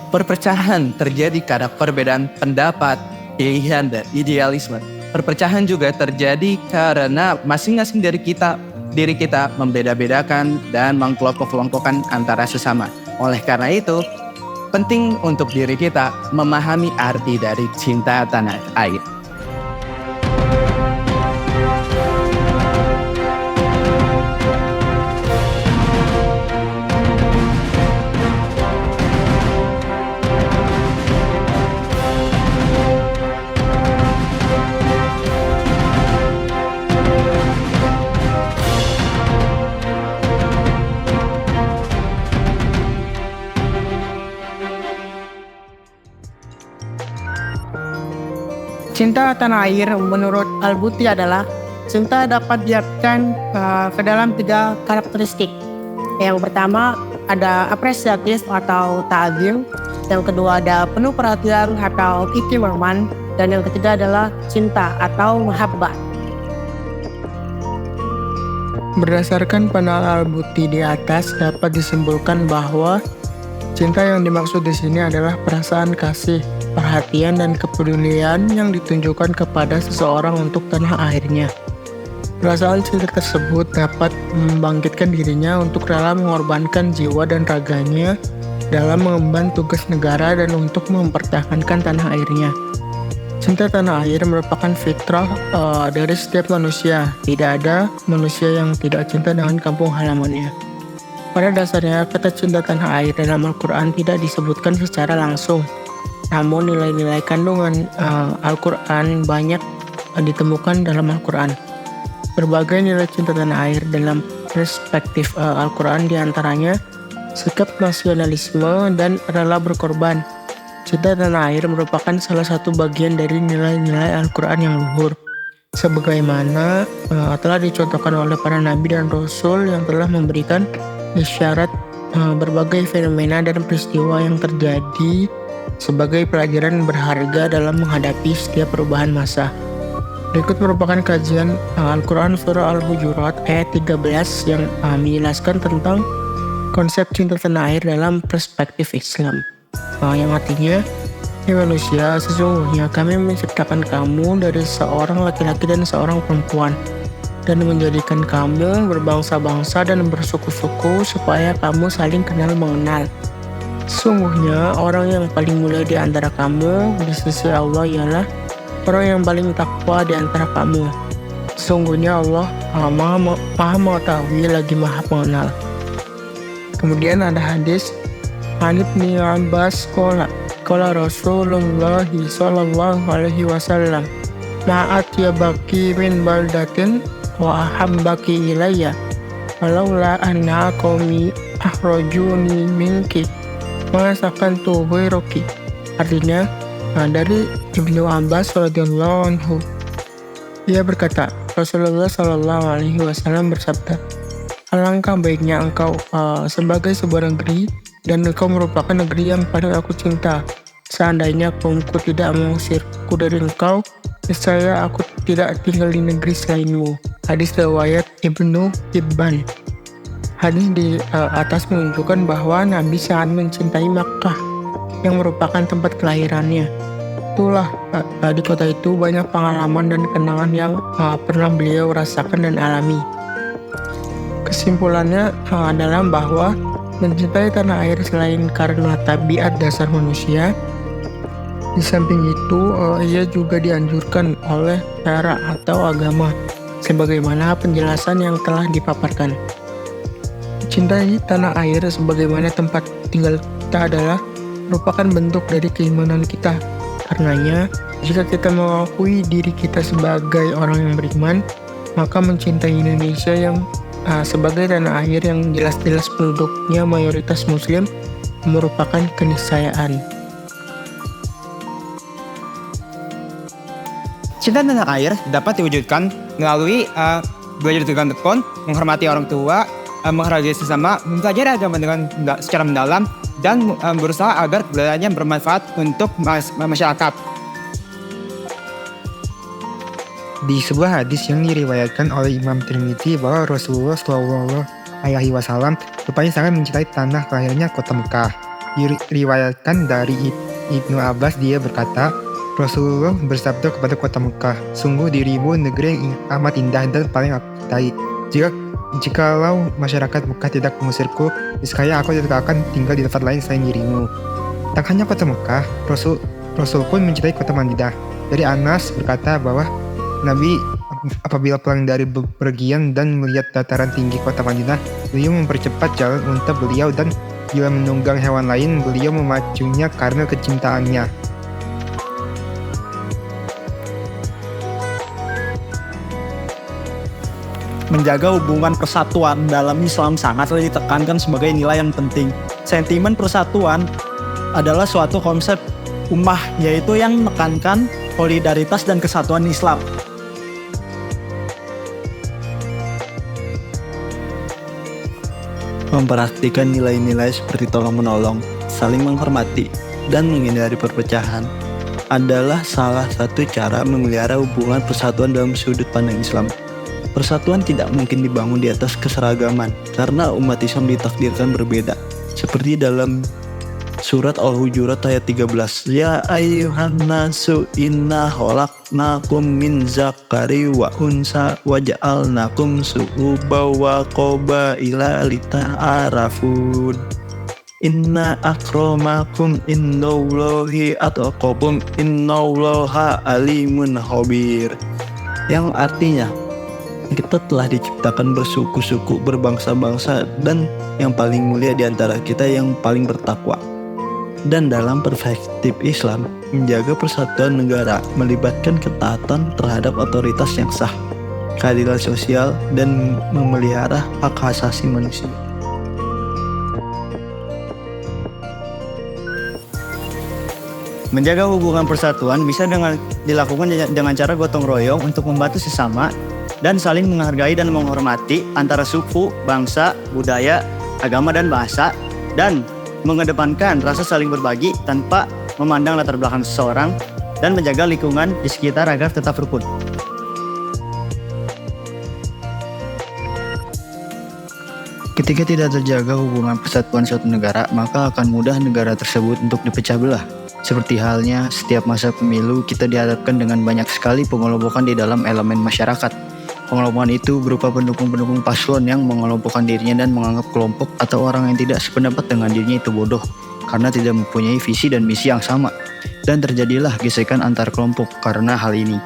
Perpecahan terjadi karena perbedaan pendapat, pilihan, dan idealisme. Perpecahan juga terjadi karena masing-masing dari diri kita membeda-bedakan dan mengkelompok-kelompokkan antara sesama. Oleh karena itu, penting untuk diri kita memahami arti dari cinta tanah air. Cinta tanah air menurut Al-Buti adalah cinta dapat diartikan ke dalam 3 karakteristik. Yang pertama ada apresiatif atau ta'zim, yang kedua ada penuh perhatian atau ihtimam, dan yang ketiga adalah cinta atau mahabbah. Berdasarkan pandangan Al-Buti di atas dapat disimpulkan bahwa cinta yang dimaksud di sini adalah perasaan kasih, perhatian, dan kepedulian yang ditunjukkan kepada seseorang untuk tanah airnya. Perasaan cinta tersebut dapat membangkitkan dirinya untuk rela mengorbankan jiwa dan raganya dalam mengemban tugas negara dan untuk mempertahankan tanah airnya. Cinta tanah air merupakan fitrah dari setiap manusia. Tidak ada manusia yang tidak cinta dengan kampung halamannya. Pada dasarnya, kata cinta tanah air dalam Al-Quran tidak disebutkan secara langsung. Namun nilai-nilai kandungan Al-Quran banyak ditemukan dalam Al-Quran. Berbagai nilai cinta tanah air dalam perspektif Al-Quran diantaranya sikap nasionalisme dan rela berkorban. Cinta tanah air merupakan salah satu bagian dari nilai-nilai Al-Quran yang luhur. Sebagaimana telah dicontohkan oleh para nabi dan rasul yang telah memberikan isyarat berbagai fenomena dan peristiwa yang terjadi sebagai pelajaran berharga dalam menghadapi setiap perubahan masa. Berikut merupakan kajian Al-Quran Surah Al-Hujurat ayat 13 yang menjelaskan tentang konsep cinta tanah air dalam perspektif Islam. Yang artinya, "Hai manusia, sesungguhnya kami menciptakan kamu dari seorang laki-laki dan seorang perempuan, dan menjadikan kamu berbangsa-bangsa dan bersuku-suku supaya kamu saling kenal mengenal. Sesungguhnya orang yang paling mulia di antara kamu di sisi Allah ialah orang yang paling takwa di antara kamu. Sesungguhnya Allah maha mengetahui lagi maha mengenal." Kemudian ada hadis Hanif bin Abbas qala Rasulullah sallallahu alaihi wasallam, "Ma'at ya baki min baldatin wa ahabbaki ilayya walaula anna qaumi ahrajuni minki ma sakantu ghairuki." Artinya dari Ibnu Abbas radhiyallahu anhu, ia berkata, Rasulullah sallallahu alaihi wasallam bersabda, "Alangkah baiknya engkau sebagai sebuah negeri, dan engkau merupakan negeri yang paling aku cinta. Seandainya kaumku tidak mengusirku dari engkau, niscaya aku tidak tinggal di negeri selainmu." Hadis riwayat Ibnu Hibban. Hadis di atas menunjukkan bahwa Nabi sangat mencintai Makkah yang merupakan tempat kelahirannya. Itulah di kota itu banyak pengalaman dan kenangan yang pernah beliau rasakan dan alami. Kesimpulannya adalah bahwa mencintai tanah air selain karena tabiat dasar manusia, di samping itu ia juga dianjurkan oleh syara atau agama, sebagaimana penjelasan yang telah dipaparkan. Mencintai tanah air sebagaimana tempat tinggal kita adalah merupakan bentuk dari keimanan kita. Karenanya, jika kita mengakui diri kita sebagai orang yang beriman, maka mencintai Indonesia yang sebagai tanah air yang jelas-jelas penduduknya mayoritas muslim merupakan keniscayaan. Cinta tanah air dapat diwujudkan melalui belajar dengan tekun, menghormati orang tua, menghargai sesama, mempelajari agama secara mendalam, dan berusaha agar keberadaannya bermanfaat untuk masyarakat. Di sebuah hadis yang diriwayatkan oleh Imam Tirmidzi bahwa Rasulullah SAW rupanya sangat mencintai tanah lahirnya kota Mekah. Diriwayatkan dari Ibnu Abbas, dia berkata, Rasulullah bersabda kepada kota Mekah, sungguh dirimu negeri yang amat indah dan paling aku cintai. Jikalau masyarakat Mekah tidak mengusirku, niscaya aku tidak akan tinggal di tempat lain selain dirimu. Tak hanya kota Mekah, Rasul pun mencintai kota Madinah. Dari Anas berkata bahwa Nabi apabila pulang dari bepergian dan melihat dataran tinggi kota Madinah, beliau mempercepat jalan unta beliau, dan bila menunggang hewan lain, beliau memacunya karena kecintaannya. Menjaga hubungan persatuan dalam Islam sangatlah ditekankan sebagai nilai yang penting. Sentimen persatuan adalah suatu konsep ummah, yaitu yang menekankan solidaritas dan kesatuan Islam. Memperhatikan nilai-nilai seperti tolong-menolong, saling menghormati, dan menghindari perpecahan adalah salah satu cara memelihara hubungan persatuan dalam sudut pandang Islam. Persatuan tidak mungkin dibangun di atas keseragaman, karena umat Islam ditakdirkan berbeda. Seperti dalam surat Al-Hujurat ayat 13, Ya ayyuhan nasu inna khalaqnakum min zakari wa unsa waja'alnakum su'uba wa qabaila lita'arafun. Inna akramakum innallahi atqakum innallaha alimun khabir. Yang artinya, kita telah diciptakan bersuku-suku, berbangsa-bangsa, dan yang paling mulia di antara kita yang paling bertakwa. Dan dalam perspektif Islam, menjaga persatuan negara melibatkan ketaatan terhadap otoritas yang sah, keadilan sosial, dan memelihara hak asasi manusia. Menjaga hubungan persatuan bisa dilakukan dengan cara gotong royong untuk membantu sesama dan saling menghargai dan menghormati antara suku, bangsa, budaya, agama, dan bahasa, dan mengedepankan rasa saling berbagi tanpa memandang latar belakang seseorang, dan menjaga lingkungan di sekitar agar tetap rukun. Ketika tidak terjaga hubungan persatuan suatu negara, maka akan mudah negara tersebut untuk dipecah belah. Seperti halnya setiap masa pemilu, kita dihadapkan dengan banyak sekali pengelompokan di dalam elemen masyarakat. Pengelompokan itu berupa pendukung-pendukung paslon yang mengelompokkan dirinya dan menganggap kelompok atau orang yang tidak sependapat dengan dirinya itu bodoh karena tidak mempunyai visi dan misi yang sama. Dan terjadilah gesekan antar kelompok karena hal ini.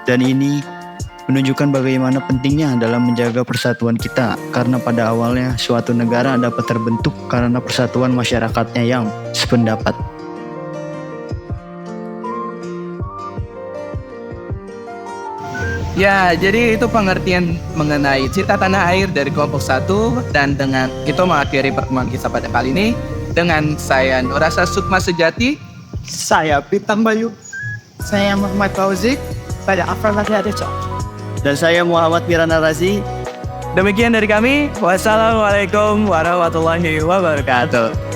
Dan ini menunjukkan bagaimana pentingnya dalam menjaga persatuan kita, karena pada awalnya suatu negara dapat terbentuk karena persatuan masyarakatnya yang sependapat. Ya, jadi itu pengertian mengenai Cinta Tanah Air dari kelompok 1. Dan dengan itu mengakhiri pertemuan kita pada kali ini. Dengan saya Nurasa Sukma Sejati. Saya Pitam Bayu. Saya Muhammad Fauzi. Saya Afran Adeco. Dan saya Muhammad Mirana Razi. Demikian dari kami. Wassalamualaikum warahmatullahi wabarakatuh.